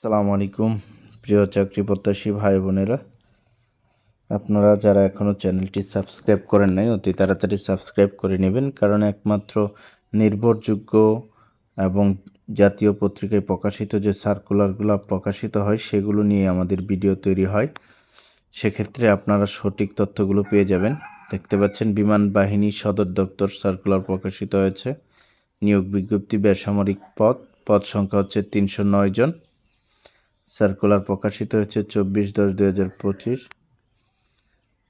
আসসালামু আলাইকুম প্রিয় চাকরি প্রত্যাশী ভাই বোনেরা, আপনারা যারা এখনও চ্যানেলটি সাবস্ক্রাইব করেন নাই অতি তাড়াতাড়ি সাবস্ক্রাইব করে নেবেন, কারণ একমাত্র নির্ভরযোগ্য এবং জাতীয় পত্রিকায় প্রকাশিত যে সার্কুলারগুলো প্রকাশিত হয় সেগুলো নিয়ে আমাদের ভিডিও তৈরি হয়। সেক্ষেত্রে আপনারা সঠিক তথ্যগুলো পেয়ে যাবেন। দেখতে পাচ্ছেন বিমান বাহিনী সদর দপ্তর সার্কুলার প্রকাশিত হয়েছে। নিয়োগ বিজ্ঞপ্তি বেসামরিক পদ সংখ্যা হচ্ছে 309 জন। সার্কুলার প্রকাশিত হয়েছে 24/10/2025।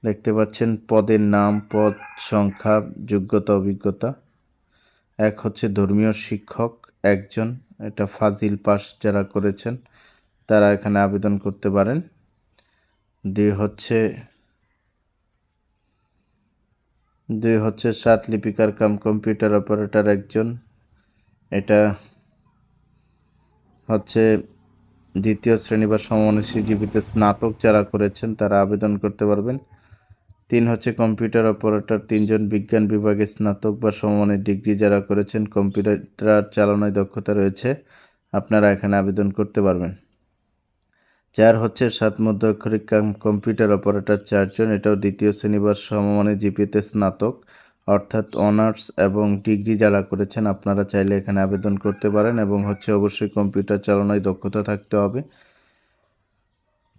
দেখতে পাচ্ছেন পদের নাম, পদ সংখ্যা, যোগ্যতা, অভিজ্ঞতা। এক হচ্ছে ধর্মীয় শিক্ষক একজন, এটা ফাজিল পাস যারা করেছেন তারা এখানে আবেদন করতে পারেন। দুই হচ্ছে সাত লিপিকার কাম কম্পিউটার অপারেটর একজন, এটা হচ্ছে দ্বিতীয় শ্রেণী বা সমমানের সিজিপিতে স্নাতক যারা করেছেন তারা আবেদন করতে পারবেন। তিন হচ্ছে কম্পিউটার অপারেটর তিনজন, বিজ্ঞান বিভাগে স্নাতক বা সমমানের ডিগ্রি যারা করেছেন, কম্পিউটার চালানোয় দক্ষতা রয়েছে, আপনারা এখানে আবেদন করতে পারবেন। চার হচ্ছে সাত মধ্য অক্ষরিক কম্পিউটার অপারেটর চারজন, এটাও দ্বিতীয় শ্রেণী বা সমমানের জিপিতে স্নাতক অর্থাৎ অনার্স এবং ডিগ্রি যারা করেছেন আপনারা চাইলে এখানে আবেদন করতে পারেন, এবং হচ্ছে অবশ্যই কম্পিউটার চালানোয় দক্ষতা থাকতে হবে।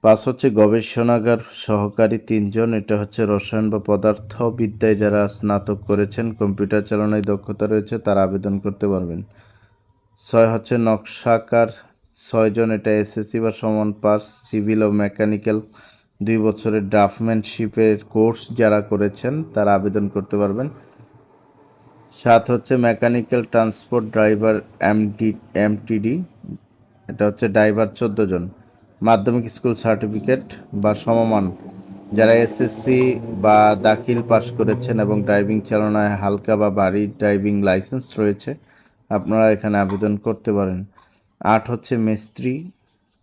পাঁচ হচ্ছে গবেষণাগার সহকারী তিনজন, এটা হচ্ছে রসায়ন বা পদার্থবিদ্যায় যারা স্নাতক করেছেন, কম্পিউটার চালানোয় দক্ষতা রয়েছে, তারা আবেদন করতে পারবেন। ছয় হচ্ছে নকশাকার ছয়জন, এটা এসএসসি বা সমান পাস, সিভিল ও মেকানিক্যাল 2 বছরের ড্রাফটম্যানশিপের কোর্স যারা করেছেন তারা আবেদন করতে পারবেন। সাত হচ্ছে মেকানিক্যাল ট্রান্সপোর্ট ড্রাইভার এমটিডি, এটা হচ্ছে ড্রাইভার 14 জন, মাধ্যমিক স্কুল সার্টিফিকেট বা সমমান যারা এসএসসি বা দাখিল পাশ করেছেন এবং ড্রাইভিং চালনায় হালকা বা ভারী ড্রাইভিং লাইসেন্স রয়েছে, আপনারা এখানে আবেদন করতে পারেন। আট হচ্ছে মিস্ত্রি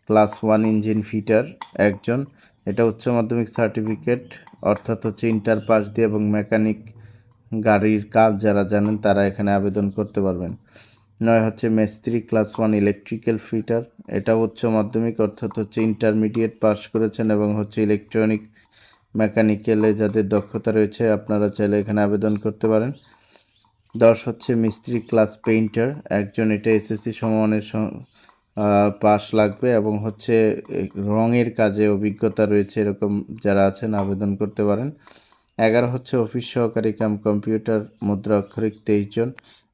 ক্লাস 1 ইঞ্জিন ফিটার একজন, এটা উচ্চ মাধ্যমিক সার্টিফিকেট অর্থাৎ হচ্ছে ইন্টার পাস দিয়ে এবং মেকানিক গাড়ির কাজ যারা জানেন তারা এখানে আবেদন করতে পারবেন। নয় হচ্ছে মিস্ত্রি ক্লাস 1 ইলেকট্রিক্যাল ফিটার, এটা উচ্চ মাধ্যমিক অর্থাৎ হচ্ছে ইন্টারমিডিয়েট পাস করেছেন এবং হচ্ছে ইলেকট্রনিক মেকানিক্যালে যাদের দক্ষতা রয়েছে আপনারা চাইলে এখানে আবেদন করতে পারেন। 10 হচ্ছে মিস্ত্রি ক্লাস পেইন্টার একজন, এটা এসএসসি সমমানের পাস লাগবে এবং হচ্ছে রঙের কাজে অভিজ্ঞতা রয়েছে এরকম যারা আছেন আবেদন করতে পারেন। 11 হচ্ছে অফিস সহকারী কাম কম্পিউটার মুদ্রা অক্ষরিক 23 জন,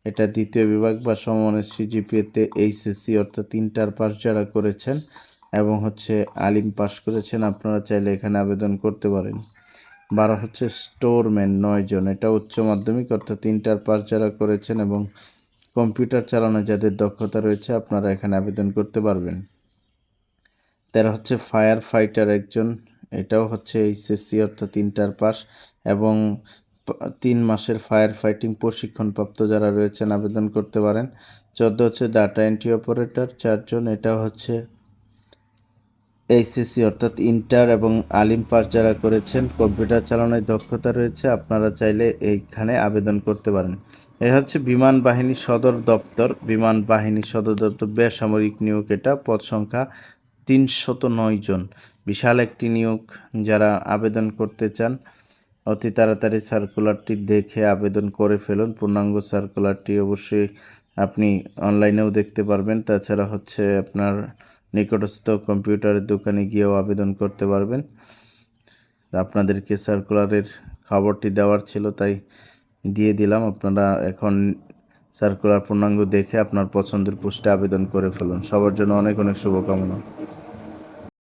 এটা দ্বিতীয় বিভাগ বা সমমানের সিজিপিএতে এইচএসসি অর্থাৎ ইন্টার পাস যারা করেছেন এবং হচ্ছে আলিম পাস করেছেন, আপনারা চাইলে এখানে আবেদন করতে পারেন। 12 হচ্ছে স্টোরম্যান 9 জন, এটা উচ্চ মাধ্যমিক অর্থাৎ ইন্টার পাস যারা করেছেন এবং কম্পিউটার চালানো যাদের দক্ষতা রয়েছে আপনারা এখানে আবেদন করতে পারবেন। 13 হচ্ছে ফায়ার ফাইটার একজন, এটাও হচ্ছে এইচএসসি অর্থাৎ ইন্টার পাস এবং 3 মাসের ফায়ার ফাইটিং প্রশিক্ষণপ্রাপ্ত যারা রয়েছেন আবেদন করতে পারেন। 14 হচ্ছে ডাটা এন্ট্রি অপারেটর 4 জন, এটা হচ্ছে এইচএসসি অর্থাৎ ইন্টার এবং আলিম পাস যারা করেছেন, কম্পিউটার চালানোয় দক্ষতা রয়েছে, আপনারা চাইলে এইখানে আবেদন করতে পারেন। এই হচ্ছে বিমান বাহিনী সদর দপ্তর, বিমান বাহিনী সদর দপ্তর বেসামরিক নিয়োগ, এটা পদ সংখ্যা 309 জন, বিশাল একটি নিয়োগ। যারা আবেদন করতে চান অতি তাড়াতাড়ি সার্কুলারটি দেখে আবেদন করে ফেলুন। পূর্ণাঙ্গ সার্কুলারটি অবশ্যই আপনি অনলাইনেও দেখতে পারবেন, তাছাড়া হচ্ছে আপনার নিকটস্থ কম্পিউটারের দোকানে গিয়েও আবেদন করতে পারবেন। আপনাদেরকে সার্কুলারের খবরটি দেওয়ার ছিল তাই দিয়ে দিলাম। আপনারা এখন সার্কুলার পূর্ণাঙ্গ দেখে আপনার পছন্দের পোস্টে আবেদন করে ফেলুন। সবার জন্য অনেক অনেক শুভকামনা।